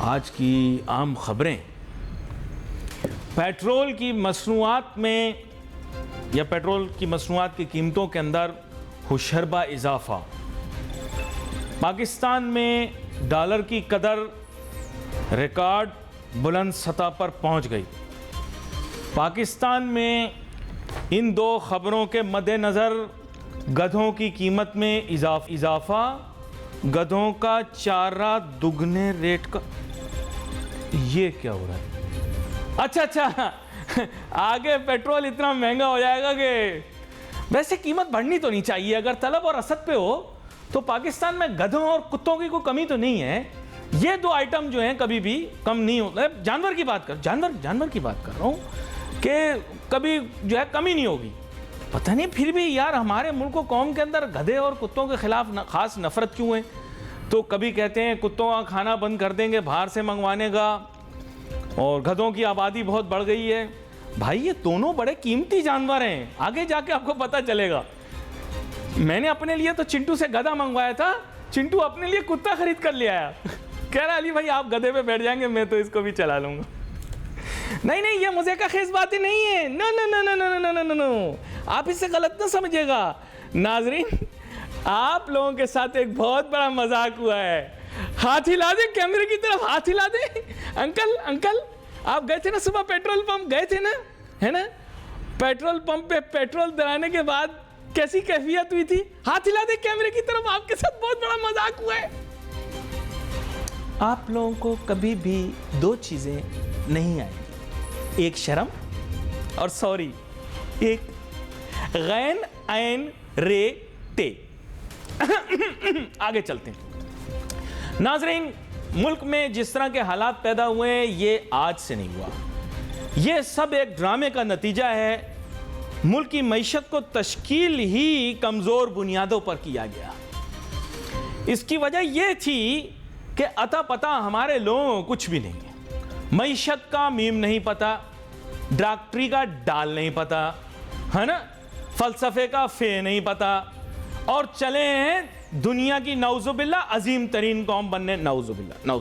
آج کی عام خبریں، پیٹرول کی مصنوعات میں یا پیٹرول کی مصنوعات کی قیمتوں کے اندر ہوشربا اضافہ، پاکستان میں ڈالر کی قدر ریکارڈ بلند سطح پر پہنچ گئی۔ پاکستان میں ان دو خبروں کے مد نظر گدھوں کی قیمت میں اضافہ، گدھوں کا چارہ دگنے ریٹ کا۔ یہ کیا ہو رہا ہے؟ اچھا آگے پیٹرول اتنا مہنگا ہو جائے گا کہ ویسے قیمت بڑھنی تو نہیں چاہیے۔ اگر طلب اور رسد پہ ہو تو پاکستان میں گدھوں اور کتوں کی کوئی کمی تو نہیں ہے۔ یہ دو آئٹم جو ہیں کبھی بھی کم نہیں ہوتا۔ جانور کی بات جانور کی بات کر رہا ہوں کہ کبھی جو ہے کمی نہیں ہوگی۔ پتہ نہیں پھر بھی یار ہمارے ملک و قوم کے اندر گدھے اور کتوں کے خلاف خاص نفرت کیوں ہے؟ تو کبھی کہتے ہیں کتوں کا کھانا بند کر دیں گے باہر سے منگوانے کا، اور گدھوں کی آبادی بہت بڑھ گئی ہے۔ بھائی یہ دونوں بڑے قیمتی جانور ہیں، آگے جا کے آپ کو پتہ چلے گا۔ میں نے اپنے لیے تو چنٹو سے گدھا منگوایا تھا، چنٹو اپنے لیے کتا خرید کر لے آیا۔ کہہ رہا علی بھائی آپ گدھے پہ بیٹھ جائیں گے، میں تو اس کو بھی چلا لوں گا۔ نہیں یہ مزے کا خیز بات ہی نہیں ہے۔ نو آپ اس سے غلط نہ سمجھے گا۔ ناظرین آپ لوگوں کے ساتھ ایک بہت بڑا مذاق ہوا ہے۔ ہاتھ ہلا دیں کیمرے کی طرف، ہاتھ ہلا دیں۔ انکل آپ گئے تھے نا صبح پیٹرول پمپ گئے تھے نا، ہے نا؟ پیٹرول پمپ پہ پیٹرول دلانے کے بعد کیسی کیفیت ہوئی تھی؟ ہاتھ ہلا دیں کیمرے کی طرف، آپ کے ساتھ بہت بڑا مذاق ہوا ہے۔ آپ لوگوں کو کبھی بھی دو چیزیں نہیں آئیں گی، ایک شرم اور سوری، ایک غین عین رے تے۔ آگے چلتے ہیں ناظرین۔ ملک میں جس طرح کے حالات پیدا ہوئے ہیں یہ آج سے نہیں ہوا، یہ سب ایک ڈرامے کا نتیجہ ہے۔ ملک کی معیشت کو تشکیل ہی کمزور بنیادوں پر کیا گیا۔ اس کی وجہ یہ تھی کہ عطا پتہ ہمارے لوگوں کو کچھ بھی نہیں ہے۔ معیشت کا میم نہیں پتا، ڈاکٹری کا ڈال نہیں پتا، ہے نا؟ فلسفے کا فے نہیں پتا، اور چلے ہیں دنیا کی نعوذ باللہ عظیم ترین قوم بننے۔ نعوذ باللہ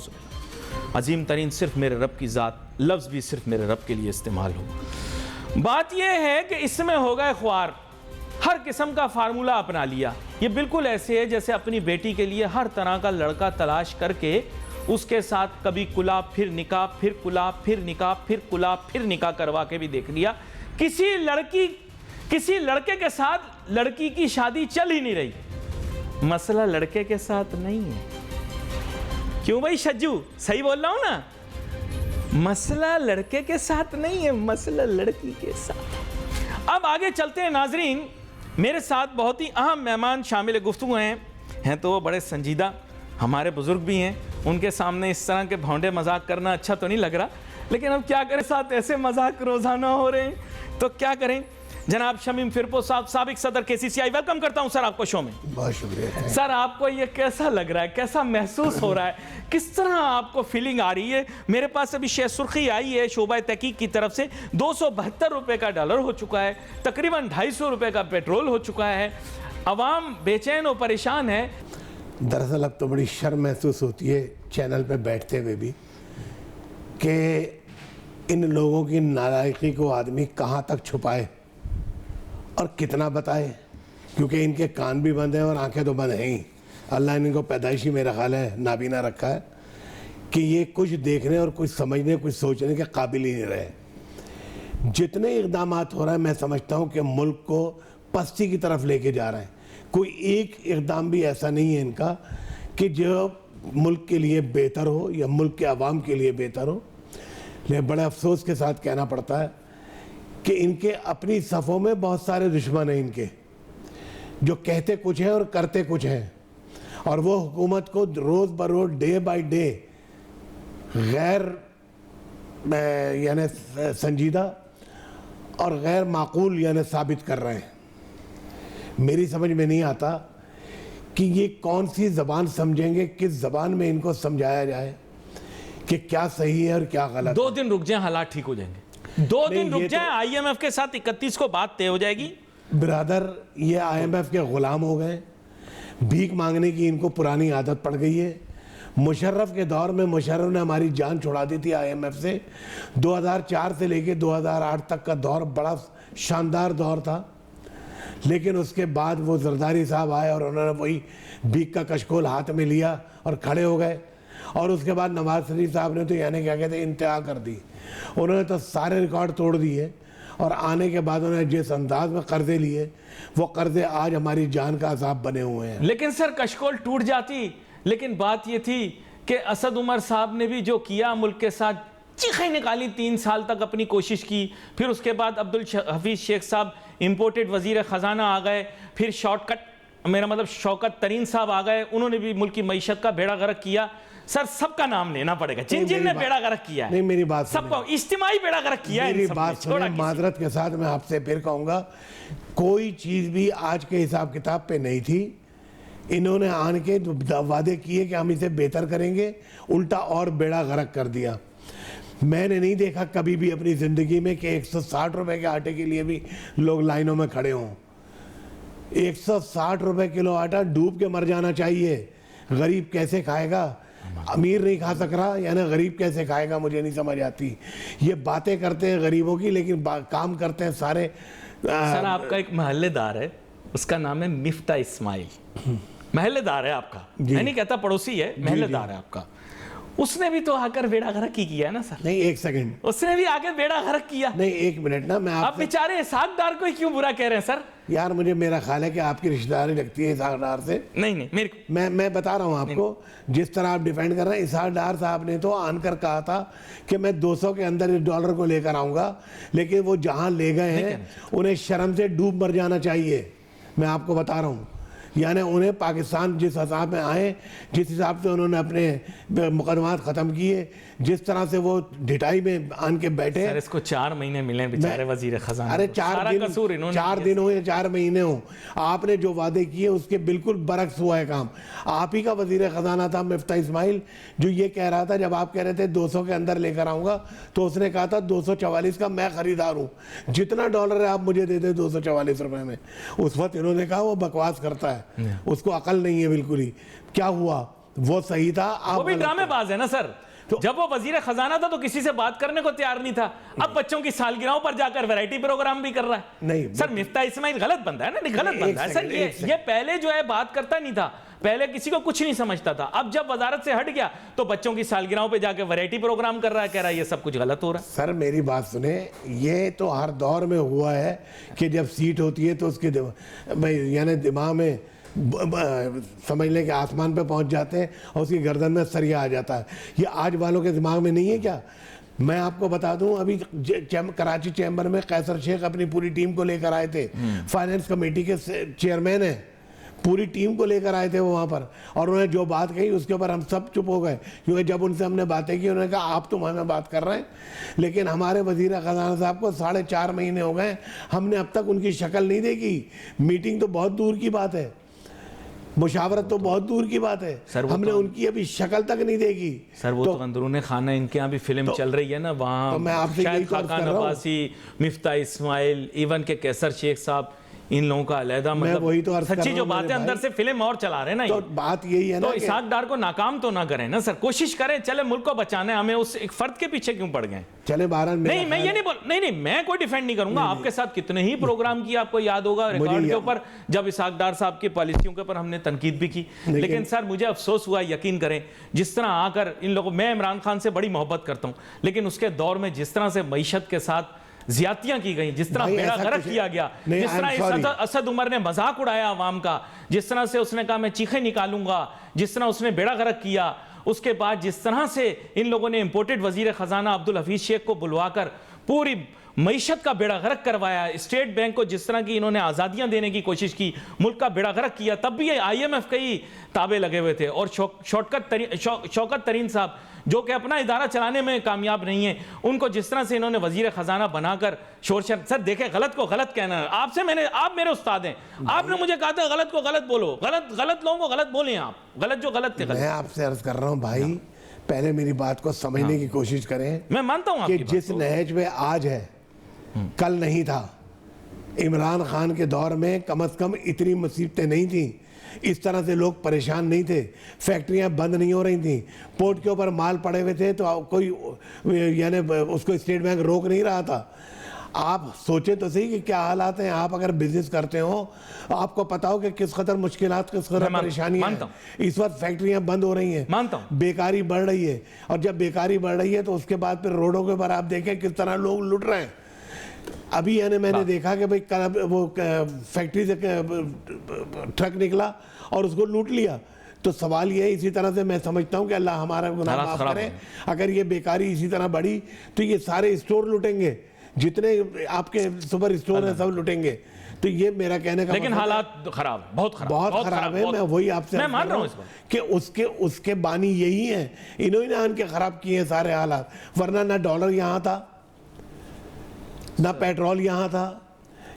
عظیم ترین صرف میرے رب کی ذات، لفظ بھی صرف میرے رب کے لیے استعمال ہو۔ بات یہ ہے کہ اس میں ہو گئے خوار، ہر قسم کا فارمولہ اپنا لیا۔ یہ بالکل ایسے ہے جیسے اپنی بیٹی کے لیے ہر طرح کا لڑکا تلاش کر کے اس کے ساتھ کبھی کلا پھر نکاح، پھر کلا پھر نکاح، پھر کلا پھر نکاح کروا کے بھی دیکھ لیا۔ کسی لڑکے کے ساتھ لڑکی کی شادی چل ہی نہیں رہی۔ مسئلہ لڑکے کے ساتھ نہیں ہے۔ کیوں بھائی شجو صحیح بول رہا ہوں نا؟ مسئلہ لڑکے کے ساتھ نہیں ہے، مسئلہ لڑکی کے ساتھ۔ اب آگے چلتے ہیں ناظرین۔ میرے ساتھ بہت ہی اہم مہمان شامل گفتگو ہیں تو وہ بڑے سنجیدہ ہمارے بزرگ بھی ہیں۔ ان کے سامنے اس طرح کے بھونڈے مذاق کرنا اچھا تو نہیں لگ رہا، لیکن اب کیا کریں، ساتھ ایسے مذاق روزانہ ہو رہے ہیں تو کیا کریں۔ جناب شمیم فرپو صاحب، سابق صدر KCCI، ویلکم کرتا ہوں سر آپ کو شو میں۔ بہت شکریہ سر۔ آپ کو یہ کیسا لگ رہا ہے، کیسا محسوس ہو رہا ہے، کس طرح آپ کو فیلنگ آ رہی ہے؟ میرے پاس ابھی شہ سرخی آئی ہے شعبہ تحقیق کی طرف سے، 272 روپے کا ڈالر ہو چکا ہے، تقریباً 250 روپے کا پیٹرول ہو چکا ہے، عوام بے چین و پریشان ہے۔ دراصل اب تو بڑی شرم محسوس ہوتی ہے چینل پہ بیٹھتے ہوئے بھی کہ ان لوگوں کی نالائقی کو آدمی کہاں تک چھپائے اور کتنا بتائے، کیونکہ ان کے کان بھی بند ہیں اور آنکھیں تو بند ہیں ہی۔ اللہ نے ان کو پیدائشی میرا خیال ہے نابینا رکھا ہے کہ یہ کچھ دیکھنے اور کچھ سمجھنے کچھ سوچنے کے قابل ہی نہیں رہے۔ جتنے اقدامات ہو رہے ہیں میں سمجھتا ہوں کہ ملک کو پستی کی طرف لے کے جا رہے ہیں۔ کوئی ایک اقدام بھی ایسا نہیں ہے ان کا کہ جو ملک کے لیے بہتر ہو یا ملک کے عوام کے لیے بہتر ہو۔ لیکن بڑے افسوس کے ساتھ کہنا پڑتا ہے کہ ان کے اپنی صفوں میں بہت سارے دشمن ہیں ان کے، جو کہتے کچھ ہیں اور کرتے کچھ ہیں، اور وہ حکومت کو روز بروز ڈے بائی ڈے غیر یعنی سنجیدہ اور غیر معقول یعنی ثابت کر رہے ہیں۔ میری سمجھ میں نہیں آتا کہ یہ کون سی زبان سمجھیں گے، کس زبان میں ان کو سمجھایا جائے کہ کیا صحیح ہے اور کیا غلط۔ 2 دن رک جائیں حالات ٹھیک ہو جائیں گے، 2 دن رک جائیں، IMF کے ساتھ 31 کو بات طے ہو جائے گی۔ برادر یہ IMF کے غلام ہو گئے، بھیک مانگنے کی ان کو پرانی عادت پڑ گئی ہے، مشرف کے دور میں مشرف نے ہماری جان چھڑا دی تھی IMF سے. 2004 سے لے کے 2008 تک کا دور بڑا شاندار دور تھا, لیکن اس کے بعد وہ زرداری صاحب آئے اور انہوں نے وہی بھیک کا کشکول ہاتھ میں لیا اور کھڑے ہو گئے. اور اس کے بعد نواز شریف صاحب نے تو یعنی کیا کہتے ہیں انتہا کر دی. انہوں نے تو سارے ریکارڈ توڑ دیے, اور آنے کے بعد انہوں نے جس انداز میں قرضے لیے, وہ قرضے آج ہماری جان کا عذاب بنے ہوئے ہیں. لیکن سر کشکول ٹوٹ جاتی, لیکن بات یہ تھی کہ اسد عمر صاحب نے بھی جو کیا ملک کے ساتھ, چیخیں نکالی, 3 سال تک اپنی کوشش کی. پھر اس کے بعد عبدالحفیظ شیخ صاحب امپورٹڈ وزیر خزانہ آ گئے. پھر میرا مطلب شوکت ترین صاحب آ گئے, انہوں نے بھی ملک کی معیشت کا بیڑا غرق کیا. سر سب کا نام لینا پڑے گا جن نے بیڑا غرق کیا ہے. نہیں, میری بات سب کو اجتماعی بیڑا غرق کیا ہے. میری بات سنیں, معذرت کے ساتھ میں آپ سے پھر کہوں گا, کوئی چیز بھی آج کے حساب کتاب پہ نہیں تھی. انہوں نے آن کے وعدے کیے کہ ہم اسے بہتر کریں گے, الٹا اور بیڑا غرق کر دیا. میں نے نہیں دیکھا کبھی بھی اپنی زندگی میں کہ 160 روپے کے آٹے کے لیے بھی لوگ لائنوں میں کھڑے ہوں. 160 روپے کلو آٹا ڈوب کے مر جانا چاہیے. غریب کیسے کھائے گا؟ امیر نہیں کھا سک رہا, یعنی غریب کیسے کھائے گا؟ مجھے نہیں سمجھ آتی. یہ باتیں کرتے ہیں غریبوں کی, لیکن کام کرتے ہیں سارے. سر آپ کا ایک محلے دار ہے, اس کا نام ہے مفتاح اسماعیل. محلے دار ہے آپ کا, میں نہیں کہتا پڑوسی ہے, محلے دار ہے آپ کا. اس نے بھی تو آ کر بیڑا غرق ہی کیا ہے نا سر. نہیں, ایک سیکنڈ, اس نے بھی آ کے بیڑا غرق کیا. نہیں ایک منٹ نا, میں آپ بیچارے اسحاق ڈار کو کیوں برا کہہ رہے ہیں سر؟ یار مجھے میرا خیال ہے کہ آپ کی رشتہ داری لگتی ہے اسحاق ڈار سے. نہیں, میں بتا رہا ہوں آپ کو, جس طرح آپ ڈیفینڈ کر رہے ہیں. اسحاق ڈار صاحب نے تو آن کر کہا تھا کہ میں 200 کے اندر $1 کو لے کر آؤں گا, لیکن وہ جہاں لے گئے ہیں انہیں شرم سے ڈوب مر جانا چاہیے. میں آپ کو بتا رہا ہوں, یعنی انہیں پاکستان جس حساب میں آئے, جس حساب سے انہوں نے اپنے مقدمات ختم کیے, جس طرح سے وہ ڈھٹائی میں آن کے بیٹھے. سر اس کو 4 مہینے ملے بیچارے وزیر خزانہ. ارے 4 دن ہو یا 4 مہینے ہو, آپ نے جو وعدے کیے اس کے بالکل برعکس ہوا ہے کام. آپ ہی کا وزیر خزانہ تھا مفتاح اسماعیل, جو یہ کہہ رہا تھا, جب آپ کہہ رہے تھے 200 کے اندر لے کر آؤں گا, تو اس نے کہا تھا 244 کا میں خریدار ہوں, جتنا $1 ہے آپ مجھے دے دیں 244 روپے میں. اس وقت انہوں نے کہا وہ بکواس کرتا ہے, اس کو عقل نہیں ہے بالکل ہی. کیا ہوا؟ وہ صحیح تھا. وہ بھی ڈرامے باز ہے نا سر. جب وہ وزیر خزانہ تھا تو کسی سے بات کرنے کو تیار نہیں تھا, اب بچوں کی سالگرہوں پر جا کر ویرائٹی پروگرام بھی کر رہا ہے. نہیں سر مفتاح اسماعیل غلط بندہ ہے نا, غلط بندہ ہے سر. یہ پہلے جو ہے بات کرتا نہیں تھا, پہلے کسی کو کچھ نہیں سمجھتا تھا. اب جب وزارت سے ہٹ گیا تو بچوں کی سالگرہوں پہ جا کے ویرائٹی پروگرام کر رہا ہے, کہہ رہا ہے یہ سب کچھ غلط ہو رہا ہے. سر میری بات سنیں, یہ تو ہر دور میں ہوا ہے کہ جب سیٹ ہوتی ہے تو اس کے یعنی دماغ میں سمجھ لیں کہ آسمان پہ پہنچ جاتے ہیں اور اس کی گردن میں سریا آ جاتا ہے. یہ آج والوں کے دماغ میں نہیں ہے کیا؟ میں آپ کو بتا دوں, ابھی کراچی چیمبر میں قیصر شیخ اپنی پوری ٹیم کو لے کر آئے تھے, فائنینس کمیٹی کے چیئرمین ہیں, پوری ٹیم کو لے کر آئے تھے وہ وہاں پر, اور انہوں نے جو بات کہی اس کے اوپر ہم سب چپ ہو گئے, کیونکہ جب ان سے ہم نے باتیں کی انہوں نے کہا آپ تو ہمیں بات کر رہے ہیں, لیکن ہمارے وزیر خزانہ صاحب کو 4.5 مہینے ہو گئے, ہم نے اب تک ان کی شکل نہیں دیکھی. میٹنگ تو بہت دور کی بات ہے, مشاورت تو بہت دور کی بات ہے, ہم نے ان کی ابھی شکل تک نہیں دیکھی. سر وہ تو اندرون خانہ ان کے یہاں بھی فلم چل رہی ہے نا, وہاں شاید خاقان عباسی, مفتاح اسماعیل, ایون کہ قیصر شیخ صاحب, ان لوگوں کا علیحدہ مطلب سچی جو باتیں اندر سے فلم اور چلا رہے ہیں نا. تو بات یہی ہے نا, تو اسحاق ڈار کو ناکام تو نہ کریں نا سر, کوشش کریں. چلے ملک کو بچانا ہے, ہمیں اس ایک فرد کے پیچھے کیوں پڑ گئے؟ چلے بہرحال نہیں میں یہ نہیں میں کوئی ڈیفینڈ نہیں کروں گا. آپ کے ساتھ کتنے ہی پروگرام کیا, آپ کو یاد ہوگا ریکارڈ کے اوپر, جب اسحاق ڈار صاحب کی پالیسیوں کے اوپر ہم نے تنقید بھی کی. لیکن سر مجھے افسوس ہوا, یقین کریں, جس طرح آ کر ان لوگوں, میں عمران خان سے بڑی محبت کرتا ہوں, لیکن اس کے دور میں جس طرح سے معیشت کے ساتھ زیادتیاں کی گئیں, جس طرح بیڑا غرق کیا گیا, جس طرح اسد عمر نے مذاق اڑایا عوام کا, جس طرح سے اس نے کہا میں چیخیں نکالوں گا, جس طرح اس نے بیڑا غرق کیا, اس کے بعد جس طرح سے ان لوگوں نے امپورٹڈ وزیر خزانہ عبدالحفیظ شیخ کو بلوا کر پوری معیشت کا بیڑا غرق کروایا, اسٹیٹ بینک کو جس طرح کی انہوں نے آزادیاں دینے کی کوشش کی, ملک کا بیڑا غرق کیا, تب بھی IMF کے ہی تابع لگے ہوئے تھے. اور شوکت ترین صاحب جو کہ اپنا ادارہ چلانے میں کامیاب نہیں ہیں, ان کو جس طرح سے انہوں نے وزیر خزانہ بنا کر سر دیکھیں, غلط کو غلط کہنا ہے. آپ میرے استاد ہیں, آپ نے مجھے کہا تھا غلط کو غلط بولو, غلط لوگوں کو غلط بولیں آپ, غلط جو غلط تھے. میں آپ سے عرض کر رہا ہوں بھائی, پہلے میری بات کو سمجھنے کی کوشش کریں. میں مانتا ہوں کہ جس نہج میں آج ہے کل نہیں تھا. عمران خان کے دور میں کم از کم اتنی مصیبتیں نہیں تھیں, اس طرح سے لوگ پریشان نہیں تھے, فیکٹریاں بند نہیں ہو رہی تھیں, پورٹ کے اوپر مال پڑے ہوئے تھے تو کوئی یعنی اس کو اسٹیٹ بینک روک نہیں رہا تھا. آپ سوچیں تو صحیح کہ کیا حالات ہیں. آپ اگر بزنس کرتے ہو آپ کو پتا ہو کہ کس قدر مشکلات, کس قدر پریشانیاں ہیں. اس وقت فیکٹریاں بند ہو رہی ہیں, بیکاری بڑھ رہی ہے, اور جب بیکاری بڑھ رہی ہے تو اس کے بعد پھر روڈوں کے اوپر آپ دیکھیں کس طرح لوگ لٹ رہے ہیں. ابھی یعنی میں نے دیکھا کہ بھئی وہ فیکٹری سے ٹرک نکلا اور اس کو لوٹ لیا. تو سوال یہ ہے, اسی طرح سے میں سمجھتا ہوں کہ اللہ ہمارا گناہ معاف کرے, اگر یہ بیکاری اسی طرح بڑھی تو یہ سارے اسٹور لوٹیں گے, جتنے آپ کے سپر اسٹور ہیں سب لوٹیں گے. تو یہ میرا کہنے کا لیکن حالات خراب, بہت خراب ہے. میں وہی آپ سے مان رہا ہوں کہ اس کے بانی یہی ہیں, انہوں نے ان کے خراب کیے ہیں سارے حالات. ورنہ نہ ڈالر یہاں تھا, نہ پیٹرول یہاں تھا.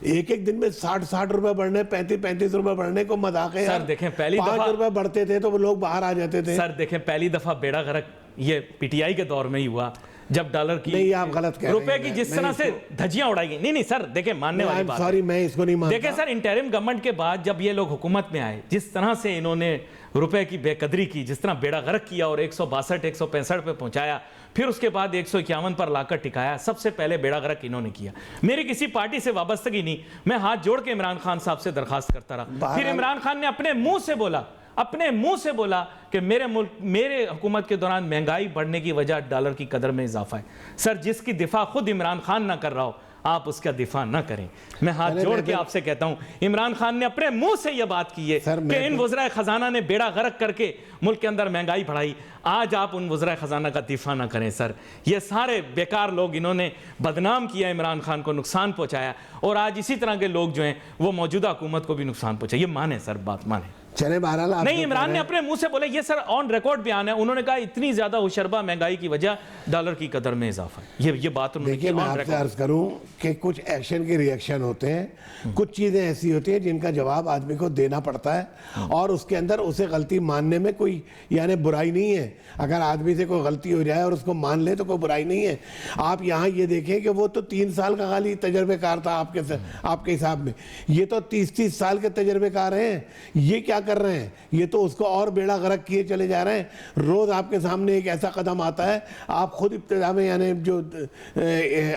ایک دن میں 60 روپے بڑھنے, 35 روپے بڑھنے کو مذاق ہے. سر دیکھیں پہلی دفعہ 5 روپے بڑھتے تھے تو وہ لوگ باہر آ جاتے تھے. سر دیکھیں پہلی دفعہ بیڑا غرق یہ پی ٹی آئی کے دور میں ہی ہوا, جب ڈالر کی نہیں, آپ غلط کہہ رہے ہیں, روپے کی جس طرح سے دھجیاں اڑائی گئی. نہیں سر دیکھیں ماننے والی بات, سوری میں اس کو نہیں مانتا. دیکھیں سر انٹرم گورنمنٹ کے بعد جب یہ لوگ حکومت میں آئے, جس طرح سے انہوں نے روپے کی بے قدری کی, جس طرح بیڑا غرق کیا اور 162 165 پہ پہنچایا, پھر اس کے بعد 151 پر لا کر ٹکایا, سب سے پہلے بیڑا غرق انہوں نے کیا. میری کسی پارٹی سے وابستگی نہیں, میں ہاتھ جوڑ کے عمران خان صاحب سے درخواست کرتا رہا. پھر عمران خان نے اپنے منہ سے بولا کہ میرے حکومت کے دوران مہنگائی بڑھنے کی وجہ ڈالر کی قدر میں اضافہ ہے. سر جس کی دفاع خود عمران خان نہ کر رہا ہو, آپ اس کا دفاع نہ کریں. میں ہاتھ جوڑ کے آپ سے کہتا ہوں, عمران خان نے اپنے منہ سے یہ بات کی ہے کہ ان وزراء خزانہ نے بیڑا غرق کر کے ملک کے اندر مہنگائی بڑھائی. آج آپ ان وزراء خزانہ کا دفاع نہ کریں. سر یہ سارے بیکار لوگ انہوں نے بدنام کیا, عمران خان کو نقصان پہنچایا, اور آج اسی طرح کے لوگ جو ہیں وہ موجودہ حکومت کو بھی نقصان پہنچایا. یہ مانیں سر, بات مانیں. چلے بہرحال نہیں, عمران نے اپنے منہ سے بولے, یہ سر آن ریکارڈ بیان ہے, انہوں نے کہا اتنی زیادہ ہوشربہ مہنگائی کی وجہ ڈالر کی قدر میں اضافہ ہے. یہ بات انہوں نے دیکھیے, میں آپ سے عرض کروں کہ کچھ ایکشن کے ریئیکشن ہوتے ہیں, کچھ چیزیں ایسی ہوتی ہیں جن کا جواب آدمی کو دینا پڑتا ہے, اور اس کے اندر اسے غلطی ماننے میں کوئی یعنی برائی نہیں ہے. اگر آدمی سے کوئی غلطی ہو جائے اور اس کو مان لے تو کوئی برائی نہیں ہے. آپ یہاں یہ دیکھیں کہ وہ تو 3 سال کا خالی تجربے کار تھا آپ کے حساب میں, یہ تو 30 سال کے تجربے کار ہیں. یہ کیا کر رہے ہیں, یہ تو اس کو اور بیڑا غرق کیے چلے جا رہے ہیں. روز آپ کے سامنے ایک ایسا قدم آتا ہے, آپ خود ابتدا میں یعنی جو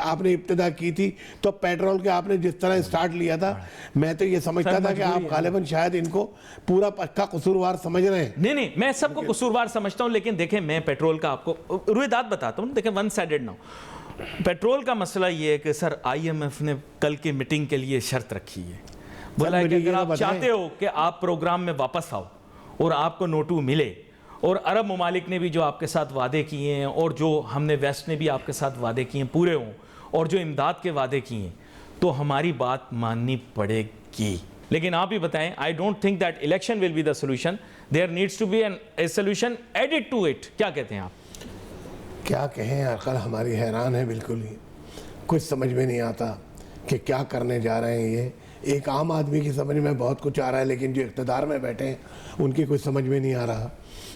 آپ نے ابتدا کی تھی تو پیٹرول کے آپ نے جس طرح سٹارٹ لیا تھا, میں تو یہ سمجھتا تھا کہ آپ غالباً شاید ان کو پورا پکا قصوروار سمجھ رہے ہیں. نہیں, میں سب کو قصوروار سمجھتا ہوں, لیکن دیکھیں میں پیٹرول کا آپ کو رویدات بتاتا ہوں. دیکھیں ون سائیڈڈ نہ ہو. پیٹرول کا مسئلہ یہ ہے کہ سر آئی ایم ایف نے کل کی میٹنگ کے لیے شرط رکھی ہے, بولا ہے کہ اگر آپ چاہتے ہو کہ آپ پروگرام میں واپس آؤ اور آپ کو نوٹو ملے, اور عرب ممالک نے بھی جو آپ کے ساتھ وعدے کیے ہیں, اور جو ہم نے ویسٹ نے بھی آپ کے ساتھ وعدے کیے ہیں پورے ہوں, اور جو امداد کے وعدے کیے ہیں, تو ہماری بات ماننی پڑے گی. لیکن آپ ہی بتائیں, I don't think that election will be the solution. There needs to be a solution added to it. کیا کہتے ہیں آپ؟ کیا کہیں, عقل ہماری حیران ہے بالکل ہی, کچھ سمجھ میں نہیں آتا کہ کیا کرنے جا رہے ہیں. یہ ایک عام آدمی کی سمجھ میں بہت کچھ آ رہا ہے, لیکن جو اقتدار میں بیٹھے ہیں ان کی کچھ سمجھ میں نہیں آ رہا.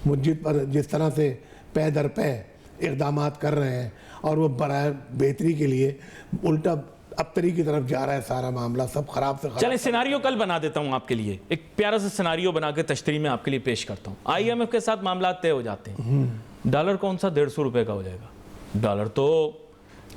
مسجد پر جس طرح سے پے در پے اقدامات کر رہے ہیں, اور وہ برائے بہتری کے لیے الٹا ابتری کی طرف جا رہا ہے سارا معاملہ, سب خراب سے خراب. چلیں سیناریو کل بنا دیتا ہوں آپ کے لیے, ایک پیارا سا سیناریو بنا کے تشریح میں آپ کے لیے پیش کرتا ہوں. آئی ایم ایف کے ساتھ معاملات طے ہو جاتے ہیں, ڈالر کون سا 150 روپے کا ہو جائے گا. ڈالر تو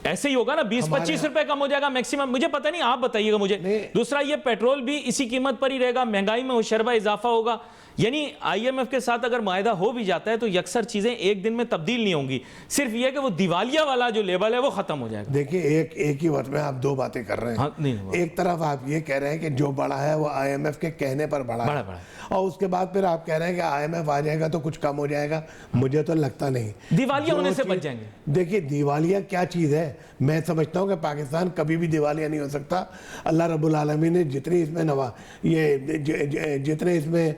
ایسے ہی ہوگا نا, 20-25 روپے کم ہو جائے گا میکسیمم, مجھے پتہ نہیں, آپ بتائیے گا مجھے. دوسرا یہ پیٹرول بھی اسی قیمت پر ہی رہے گا, مہنگائی میں ہوشربہ اضافہ ہوگا. یعنی آئی ایم ایف کے ساتھ اگر معاہدہ ہو بھی جاتا ہے تو یکسر چیزیں ایک دن میں تبدیل نہیں ہوں گی, صرف یہ کہ وہ دیوالیہ والا جو لیبل ہے وہ ختم ہو جائے گا. دیکھیں ایک ہی وقت میں آپ 2 باتیں کر رہے ہیں. ایک طرف آپ یہ کہہ رہے ہیں کہ جو بڑا ہے وہ آئی ایم ایف کے کہنے پر بڑا ہے, اور اس کے بعد پھر آپ کہہ رہے ہیں کہ آئی ایم ایف آ جائے گا تو کچھ کم ہو جائے گا. مجھے تو لگتا نہیں, دیوالیہ ہونے سے بچ جائیں گے. دیکھیے دیوالیہ کیا چیز ہے, میں سمجھتا ہوں کہ پاکستان کبھی بھی دیوالیہ نہیں ہو سکتا. اللہ رب العالمین نے جتنی اس میں جتنے اس میں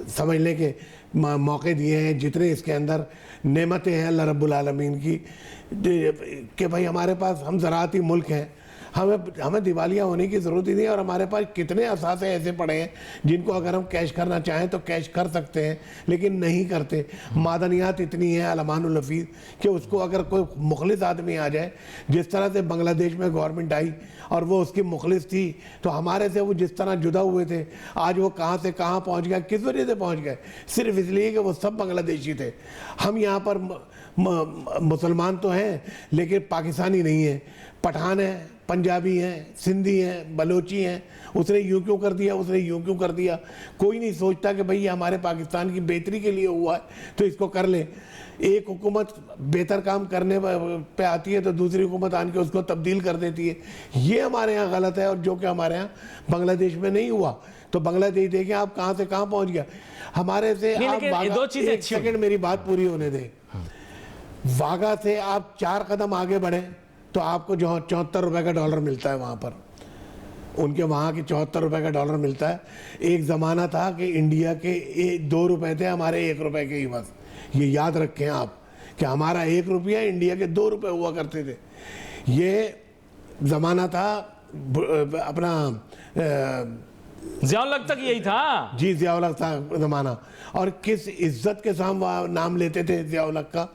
سمجھنے کے موقع دیے ہیں, جتنے اس کے اندر نعمتیں ہیں اللہ رب العالمین کی, کہ بھائی ہمارے پاس, ہم زراعتی ملک ہیں, ہمیں دیوالیہ ہونے کی ضرورت ہی نہیں ہے، اور ہمارے پاس کتنے اثاثے ایسے پڑے ہیں جن کو اگر ہم کیش کرنا چاہیں تو کیش کر سکتے ہیں، لیکن نہیں کرتے۔ معدنیات اتنی ہیں علمان النفیس کہ اس کو اگر کوئی مخلص آدمی آ جائے، جس طرح سے بنگلہ دیش میں گورنمنٹ آئی اور وہ اس کی مخلص تھی، تو ہمارے سے وہ جس طرح جدا ہوئے تھے، آج وہ کہاں سے کہاں پہنچ گئے، کس وجہ سے پہنچ گئے؟ صرف اس لیے کہ وہ سب بنگلہ دیشی تھے۔ ہم یہاں پر مسلمان تو ہیں لیکن پاکستانی نہیں ہیں، پٹھان ہیں، پنجابی ہیں، سندھی ہیں، بلوچی ہیں۔ اس نے یوں کیوں کر دیا، اس نے یوں کیوں کر دیا، کوئی نہیں سوچتا کہ بھئی یہ ہمارے پاکستان کی بہتری کے لیے ہوا ہے تو اس کو کر لیں۔ ایک حکومت بہتر کام کرنے پہ آتی ہے تو دوسری حکومت آن کے اس کو تبدیل کر دیتی ہے۔ یہ ہمارے ہاں غلط ہے، اور جو کہ ہمارے ہاں بنگلہ دیش میں نہیں ہوا۔ تو بنگلہ دیش دیکھیں آپ کہاں سے کہاں پہنچ گیا۔ ہمارے سے آپ ایک سیکنڈ میری بات پوری ہونے دیں۔ واگا سے آپ 4 قدم آگے بڑھیں تو آپ کو 74 روپے کا ڈالر ملتا ہے وہاں پر، ان کے وہاں کے 74 روپے کا ڈالر ملتا ہے۔ ایک زمانہ تھا کہ انڈیا کے 2 روپے تھے، ہمارے 1 روپے کے ہی بس۔ یہ یاد رکھیں آپ کہ ہمارا 1 روپیہ انڈیا کے 2 روپے ہوا کرتے تھے۔ یہ زمانہ تھا اپنا ضیاء الحق تک یہی تھا جی، ضیاء الحق تھا زمانہ، اور کس عزت کے ساتھ نام لیتے تھے ضیاء الحق کا،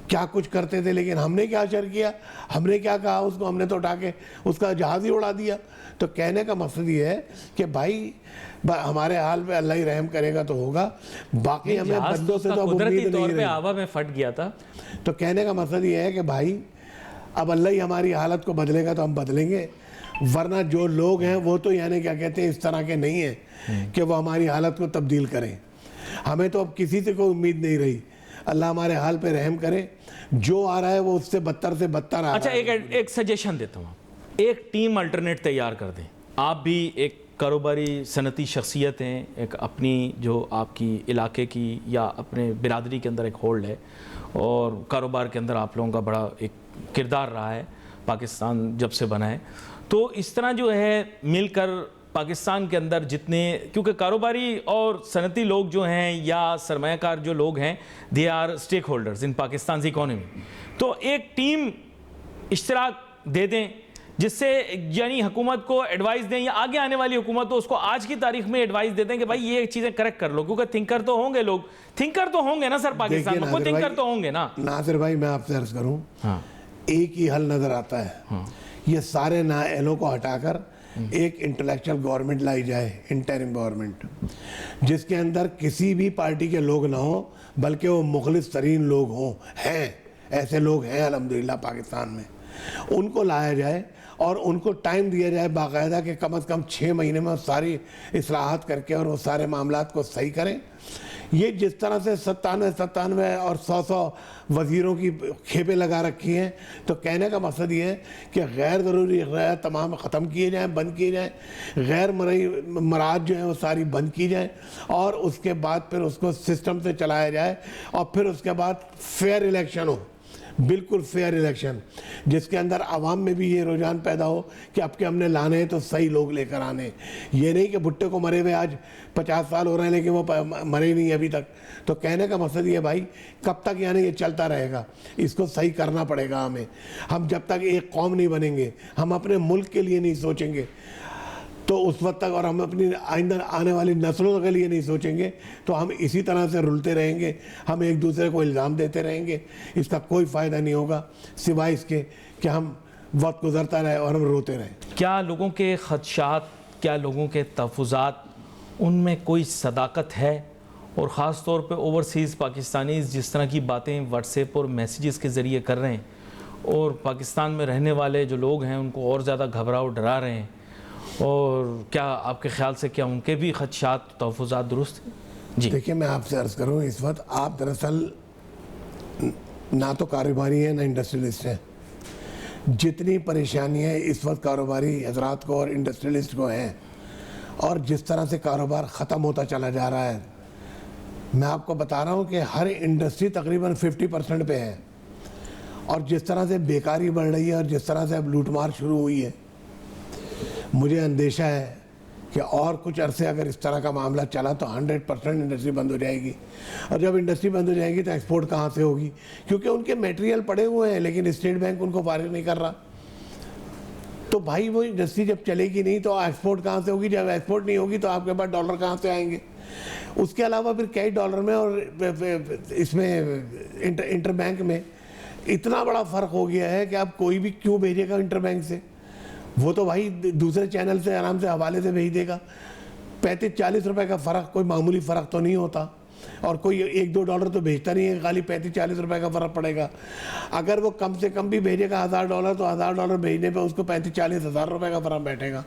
کیا کچھ کرتے تھے۔ لیکن ہم نے کیا شر کیا، ہم نے کیا کہا اس کو، ہم نے تو اٹھا کے اس کا جہاز ہی اڑا دیا۔ تو کہنے کا مقصد یہ ہے کہ بھائی ہمارے حال پہ اللہ ہی رحم کرے گا تو ہوگا، باقی ہمیں بندوں سے تو اب امید نہیں رہی۔ ہوا میں پھٹ گیا تھا۔ تو کہنے کا مقصد یہ ہے کہ بھائی اب اللہ ہی ہماری حالت کو بدلے گا تو ہم بدلیں گے، ورنہ جو لوگ ہیں وہ تو یعنی کیا کہتے ہیں اس طرح کے نہیں ہیں کہ وہ ہماری حالت کو تبدیل کریں۔ ہمیں تو اب کسی سے کوئی امید نہیں رہی۔ اللہ ہمارے حال پہ رحم کرے، جو آ رہا ہے وہ اس سے بدتر آ رہا ہے۔ اچھا ایک سجیشن دیتا ہوں، ایک ٹیم الٹرنیٹ تیار کر دیں۔ آپ بھی ایک کاروباری صنعتی شخصیت ہیں، ایک اپنی جو آپ کی علاقے کی یا اپنے برادری کے اندر ایک ہولڈ ہے، اور کاروبار کے اندر آپ لوگوں کا بڑا ایک کردار رہا ہے پاکستان جب سے بنا ہے۔ تو اس طرح جو ہے مل کر پاکستان کے اندر جتنے، کیونکہ کاروباری اور صنعتی لوگ جو ہیں یا سرمایہ کار جو لوگ ہیں، they are stake holders in Pakistan economy, تو ایک ٹیم اشتراک دے دیں جس سے یعنی حکومت کو ایڈوائز دیں، یا آگے آنے والی حکومت تو اس کو آج کی تاریخ میں ایڈوائز دے دیں کہ بھائی یہ چیزیں کریکٹ کر لو، کیونکہ تھنکر تو ہوں گے، لوگ تھنکر تو ہوں گے نا سر، پاکستان میں کوئی تھنکر تو ہوں گے نا۔ ناصر بھائی میں آپ سے عرض کروں، ایک ہی حل نظر آتا ہے، یہ سارے نااہلوں کو ہٹا کر ایک انٹلیکچوئل گورنمنٹ لائی جائے، انٹرم گورنمنٹ، جس کے اندر کسی بھی پارٹی کے لوگ نہ ہوں بلکہ وہ مخلص ترین لوگ ہوں، ہیں ایسے لوگ ہیں الحمدللہ پاکستان میں، ان کو لایا جائے اور ان کو ٹائم دیا جائے باقاعدہ کہ کم از کم 6 مہینے میں ساری اصلاحات کر کے اور وہ سارے معاملات کو صحیح کریں۔ یہ جس طرح سے 97 اور 100 وزیروں کی کھیپیں لگا رکھی ہیں، تو کہنے کا مقصد یہ ہے کہ غیر ضروری غیر تمام ختم کیے جائیں، بند کیے جائیں، غیر مراد جو ہیں وہ ساری بند کی جائیں، اور اس کے بعد پھر اس کو سسٹم سے چلایا جائے، اور پھر اس کے بعد فیئر الیکشن ہو، بالکل فیئر الیکشن، جس کے اندر عوام میں بھی یہ رجحان پیدا ہو کہ اب کہ ہم نے لانے ہیں تو صحیح لوگ لے کر آنے، یہ نہیں کہ بھٹے کو مرے ہوئے آج 50 سال ہو رہے ہیں لیکن وہ مرے نہیں ابھی تک۔ تو کہنے کا مقصد یہ بھائی کب تک یعنی یہ چلتا رہے گا، اس کو صحیح کرنا پڑے گا ہمیں۔ ہم جب تک ایک قوم نہیں بنیں گے، ہم اپنے ملک کے لیے نہیں سوچیں گے تو اس وقت تک، اور ہم اپنی آئندہ آنے والی نسلوں کے لیے نہیں سوچیں گے تو ہم اسی طرح سے رلتے رہیں گے، ہم ایک دوسرے کو الزام دیتے رہیں گے، اس کا کوئی فائدہ نہیں ہوگا سوائے اس کے کہ ہم وقت گزرتا رہے اور ہم روتے رہیں۔ کیا لوگوں کے خدشات، کیا لوگوں کے تحفظات، ان میں کوئی صداقت ہے؟ اور خاص طور پہ اوورسیز پاکستانیز جس طرح کی باتیں واٹس ایپ اور میسیجز کے ذریعے کر رہے ہیں، اور پاکستان میں رہنے والے جو لوگ ہیں ان کو اور زیادہ گھبراؤ ڈرا رہے ہیں، اور کیا آپ کے خیال سے کیا ان کے بھی خدشات تحفظات درست ہیں؟ جی دیکھیں میں آپ سے عرض کروں، اس وقت آپ دراصل نہ تو کاروباری ہیں نہ انڈسٹریلسٹ ہیں، جتنی پریشانیاں اس وقت کاروباری حضرات کو اور انڈسٹریلسٹ کو ہیں، اور جس طرح سے کاروبار ختم ہوتا چلا جا رہا ہے، میں آپ کو بتا رہا ہوں کہ ہر انڈسٹری تقریباً 50% پہ ہے، اور جس طرح سے بیکاری بڑھ رہی ہے اور جس طرح سے اب لوٹ مار شروع ہوئی ہے، مجھے اندیشہ ہے کہ اور کچھ عرصے اگر اس طرح کا معاملہ چلا تو 100% انڈسٹری بند ہو جائے گی، اور جب انڈسٹری بند ہو جائے گی تو ایکسپورٹ کہاں سے ہوگی، کیونکہ ان کے میٹیریل پڑے ہوئے ہیں لیکن اسٹیٹ بینک ان کو فارغ نہیں کر رہا۔ تو بھائی وہ انڈسٹری جب چلے گی نہیں تو ایکسپورٹ کہاں سے ہوگی؟ جب ایکسپورٹ نہیں ہوگی تو آپ کے پاس ڈالر کہاں سے آئیں گے؟ اس کے علاوہ پھر کئی ڈالر میں اور اس میں انٹر بینک میں اتنا بڑا فرق ہو گیا ہے کہ اب کوئی بھی کیوں بھیجے گا انٹر بینک سے؟ وہ تو بھائی دوسرے چینل سے آرام سے حوالے سے بھیج دے گا. 35-40 روپے کا فرق کوئی معمولی فرق تو نہیں ہوتا, اور کوئی 1-2 ڈالر تو بھیجتا نہیں ہے, خالی 35-40 روپے کا فرق پڑے گا. اگر وہ کم سے کم بھی بھیجے گا $1000 تو $1000 بھیجنے پہ اس کو 35-40 ہزار روپے کا فرق بیٹھے گا,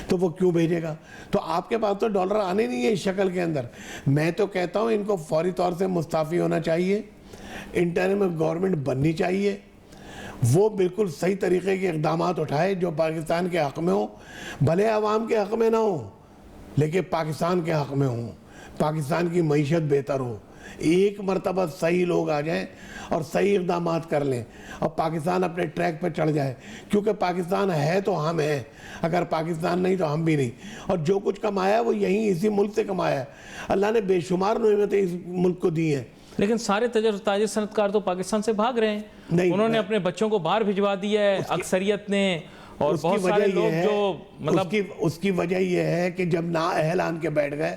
تو وہ کیوں بھیجے گا؟ تو آپ کے پاس تو ڈالر آنے نہیں ہے اس شکل کے اندر. میں تو کہتا ہوں ان کو فوری طور سے مستعفی ہونا چاہیے, انٹرم گورنمنٹ بننی چاہیے, وہ بالکل صحیح طریقے کے اقدامات اٹھائے جو پاکستان کے حق میں ہوں, بھلے عوام کے حق میں نہ ہوں لیکن پاکستان کے حق میں ہوں, پاکستان کی معیشت بہتر ہو. ایک مرتبہ صحیح لوگ آ جائیں اور صحیح اقدامات کر لیں اور پاکستان اپنے ٹریک پہ چڑھ جائے, کیونکہ پاکستان ہے تو ہم ہیں, اگر پاکستان نہیں تو ہم بھی نہیں. اور جو کچھ کمایا وہ یہیں اسی ملک سے کمایا ہے. اللہ نے بے شمار نعمتیں اس ملک کو دی ہیں. لیکن سارے تاجر صنعت کار تو پاکستان سے بھاگ رہے ہیں, انہوں نے اپنے بچوں کو باہر بھجوا دیا ہے اکثریت نے, اور بہت سارے لوگ جو مطلب اس کی وجہ یہ ہے کہ جب نااہل آن کے بیٹھ گئے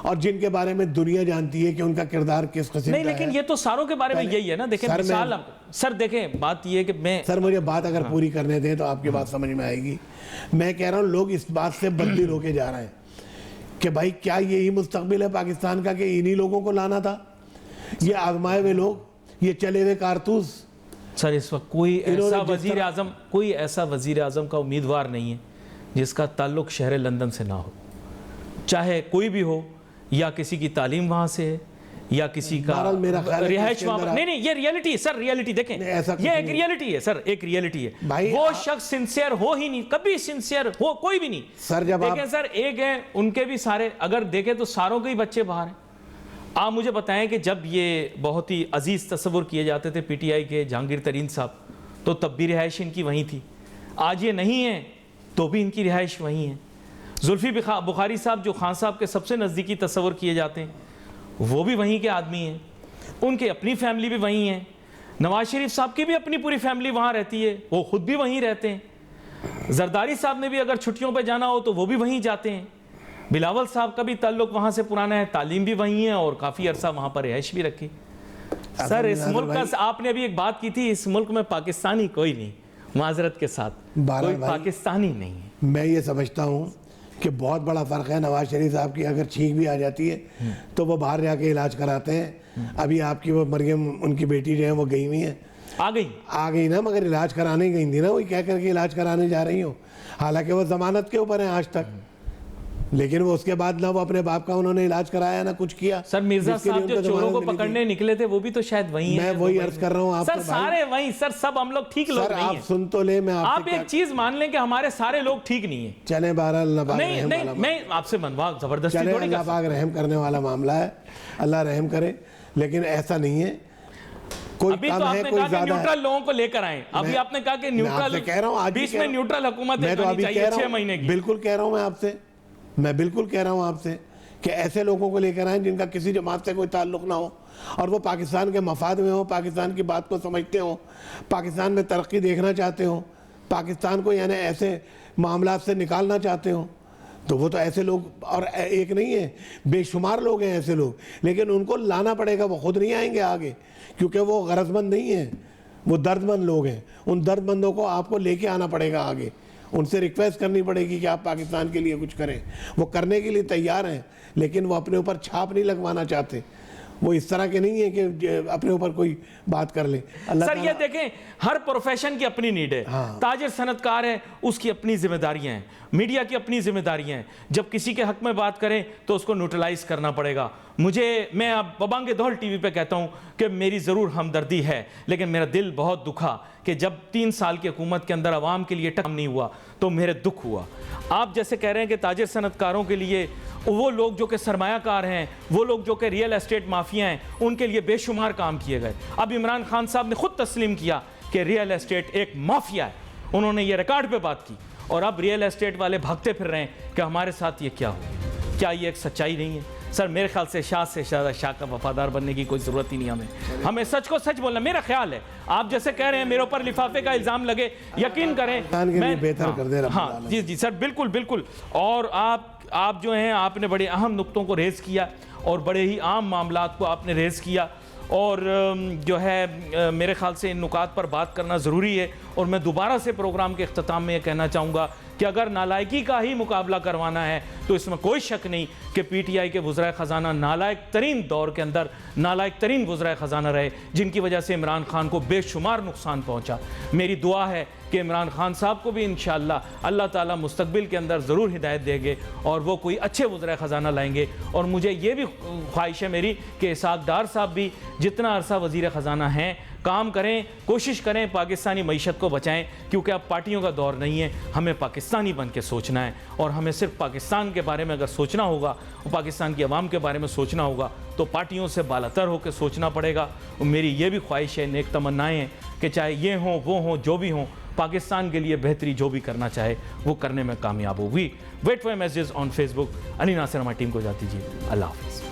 اور جن کے بارے میں دنیا جانتی ہے کہ ان کا کردار کس قسم کا ہے. نہیں, لیکن یہ تو ساروں کے بارے میں یہی ہے نا. دیکھیں مثال, سر دیکھیں بات یہ ہے کہ میں سر مجھے بات اگر پوری کرنے دیں تو آپ کی بات سمجھ میں آئے گی. میں کہہ رہا ہوں لوگ اس بات سے بددل ہو کے جا رہے ہیں کہ بھائی کیا یہی مستقبل ہے پاکستان کا کہ انہی لوگوں کو لانا تھا؟ یہ آزمائے ہوئے لوگ, یہ چلے ہوئے کارتوس. سر اس وقت کوئی ایسا وزیر اعظم کا امیدوار نہیں ہے جس کا تعلق شہر لندن سے نہ ہو, چاہے کوئی بھی ہو, یا کسی کی تعلیم وہاں سے ہے یا کسی کا رہائش وہاں. نہیں, یہ ریئلٹی ہے سر, ریئلٹی دیکھیں, یہ ایک ریئلٹی ہے سر, ایک ریئلٹی ہے. وہ شخص سنسیئر ہو ہی نہیں, کبھی سنسیئر ہو کوئی بھی نہیں. سر جب دیکھیں سر, ایک ہے ان کے بھی سارے, اگر دیکھیں تو ساروں کے ہی بچے باہر ہیں. آپ مجھے بتائیں کہ جب یہ بہت ہی عزیز تصور کیے جاتے تھے پی ٹی آئی کے جہانگیر ترین صاحب, تو تب بھی رہائش ان کی وہیں تھی. آج یہ نہیں ہے تو بھی ان کی رہائش وہیں ہے. زلفی بخاری صاحب جو خان صاحب کے سب سے نزدیکی تصور کیے جاتے ہیں, وہ بھی وہیں کے آدمی ہیں, ان کے اپنی فیملی بھی وہیں ہیں. نواز شریف صاحب کی بھی اپنی پوری فیملی وہاں رہتی ہے, وہ خود بھی وہیں رہتے ہیں. زرداری صاحب نے بھی اگر چھٹیوں پہ جانا ہو تو وہ بھی وہیں جاتے ہیں. بلاول صاحب کا بھی تعلق وہاں سے پرانا ہے, تعلیم بھی وہیں ہے اور کافی عرصہ وہاں پر رہائش بھی رکھی. سر اس ملک کا, آپ نے ابھی ایک بات کی تھی, اس ملک میں پاکستانی کوئی نہیں, معذرت کے ساتھ کوئی پاکستانی نہیں ہے. میں یہ سمجھتا ہوں کہ بہت بڑا فرق ہے. نواز شریف صاحب کی اگر چھینک بھی آ جاتی ہے تو وہ باہر جا کے علاج کراتے ہیں. ابھی آپ کی وہ مریم, ان کی بیٹی جو ہے وہ گئی ہوئی ہیں, آ گئی نا, مگر علاج کرانے گئی تھی نا, وہی کہہ کر کے علاج کرانے جا رہی ہوں. حالانکہ وہ ضمانت کے اوپر ہیں آج تک, لیکن وہ اس کے بعد نہ وہ اپنے باپ کا انہوں نے علاج کرایا نہ کچھ کیا. سر مرزا صاحب جو چوروں کو پکڑنے نکلے تھے وہ بھی تو شاید وہیں ہیں. میں وہی عرض کر رہا ہوں آپ سر, سارے وہیں. سر سب ہم لوگ ٹھیک لوگ نہیں ہیں. آپ سن تو لیں, میں آپ ایک چیز مان لیں کہ ہمارے سارے لوگ ٹھیک نہیں ہیں. چلیں بہرحال اللہ پاک رحم والا, نہیں میں آپ سے منوا زبردستی تھوڑی اللہ پاک رحم کرنے والا معاملہ ہے, اللہ رحم کرے. لیکن ایسا نہیں ہے کوئی کم ہے کوئی زیادہ ہے. نیوٹرل لوگوں کو لے کر آئیں. ابھی آپ نے کہا کہ نیوٹرل, بیچ میں نیوٹرل حکومت آنی چاہیے 6 مہینے کی. بالکل کہہ رہا ہوں میں بالکل کہہ رہا ہوں آپ سے کہ ایسے لوگوں کو لے کر آئیں جن کا کسی جماعت سے کوئی تعلق نہ ہو اور وہ پاکستان کے مفاد میں ہوں, پاکستان کی بات کو سمجھتے ہوں, پاکستان میں ترقی دیکھنا چاہتے ہوں, پاکستان کو یعنی ایسے معاملات سے نکالنا چاہتے ہوں. تو وہ تو ایسے لوگ, اور ایک نہیں ہے, بے شمار لوگ ہیں ایسے لوگ. لیکن ان کو لانا پڑے گا, وہ خود نہیں آئیں گے آگے, کیونکہ وہ غرض مند نہیں ہیں, وہ درد مند لوگ ہیں. ان درد مندوں کو آپ کو لے کے آنا پڑے گا آگے, ان سے ریکویسٹ کرنی پڑے گی کہ آپ پاکستان کے لیے کچھ کریں. وہ کرنے کے لیے تیار ہیں, لیکن وہ اپنے اوپر چھاپ نہیں لگوانا چاہتے. وہ اس طرح کے نہیں ہے کہ اپنے اوپر کوئی بات کر لے. سر یہ دیکھیں, ہر پروفیشن کی اپنی نیڈ ہے. تاجر صنعت کار ہے, اس کی اپنی ذمہ داریاں ہیں. میڈیا کی اپنی ذمہ داریاں ہیں. جب کسی کے حق میں بات کریں تو اس کو نیوٹرلائز کرنا پڑے گا. میں اب ببانگ دھول ٹی وی پہ کہتا ہوں کہ میری ضرور ہمدردی ہے, لیکن میرا دل بہت دکھا کہ جب 3 سال کی حکومت کے اندر عوام کے لیے ٹکم نہیں ہوا تو میرے دکھ ہوا. آپ جیسے کہہ رہے ہیں کہ تاجر صنعت کاروں کے لیے, وہ لوگ جو کہ سرمایہ کار ہیں, وہ لوگ جو کہ ریئل اسٹیٹ مافیا ہیں, ان کے لیے بے شمار کام کیے گئے. اب عمران خان صاحب نے خود تسلیم کیا کہ ریئل اسٹیٹ ایک مافیا ہے. انہوں نے یہ ریکارڈ پہ بات کی, اور اب ریئل اسٹیٹ والے بھاگتے پھر رہے ہیں کہ ہمارے ساتھ یہ کیا ہو. کیا یہ ایک سچائی نہیں ہے؟ سر میرے خیال سے زیادہ شاہ کا وفادار بننے کی کوئی ضرورت ہی نہیں ہمیں سچ کو سچ بولنا. میرا خیال ہے آپ جیسے کہہ رہے ہیں میرے اوپر لفافے کا الزام لگے, یقین کریں میں بہتر کر دے رہا ہوں. جی جی سر بالکل بالکل. اور آپ جو ہیں آپ نے بڑے اہم نقطوں کو ریز کیا اور بڑے ہی عام معاملات کو آپ نے ریز کیا, اور جو ہے میرے خیال سے ان نکات پر بات کرنا ضروری ہے. اور میں دوبارہ سے پروگرام کے اختتام میں یہ کہنا چاہوں گا کہ اگر نالائکی کا ہی مقابلہ کروانا ہے تو اس میں کوئی شک نہیں کہ پی ٹی آئی کے وزرائے خزانہ نالائق ترین دور کے اندر نالائق ترین وزرائے خزانہ رہے, جن کی وجہ سے عمران خان کو بے شمار نقصان پہنچا. میری دعا ہے کہ عمران خان صاحب کو بھی انشاءاللہ اللہ تعالیٰ مستقبل کے اندر ضرور ہدایت دے گے اور وہ کوئی اچھے وزرائے خزانہ لائیں گے. اور مجھے یہ بھی خواہش ہے میری کہ اسحاق ڈار صاحب بھی جتنا عرصہ وزیر خزانہ ہیں کام کریں, کوشش کریں پاکستانی معیشت کو بچائیں, کیونکہ اب پارٹیوں کا دور نہیں ہے, ہمیں پاکستانی بن کے سوچنا ہے. اور ہمیں صرف پاکستان کے بارے میں اگر سوچنا ہوگا اور پاکستان کی عوام کے بارے میں سوچنا ہوگا تو پارٹیوں سے بالاتر ہو کے سوچنا پڑے گا. اور میری یہ بھی خواہش ہے, نیک تمنائیں ہیں کہ چاہے یہ ہوں وہ ہوں جو بھی ہوں, پاکستان کے لیے بہتری جو بھی کرنا چاہے وہ کرنے میں کامیاب ہوگی. Wait for messages on Facebook بک. علی ناصر ہماری ٹیم کو جاتی جی, اللہ حافظ.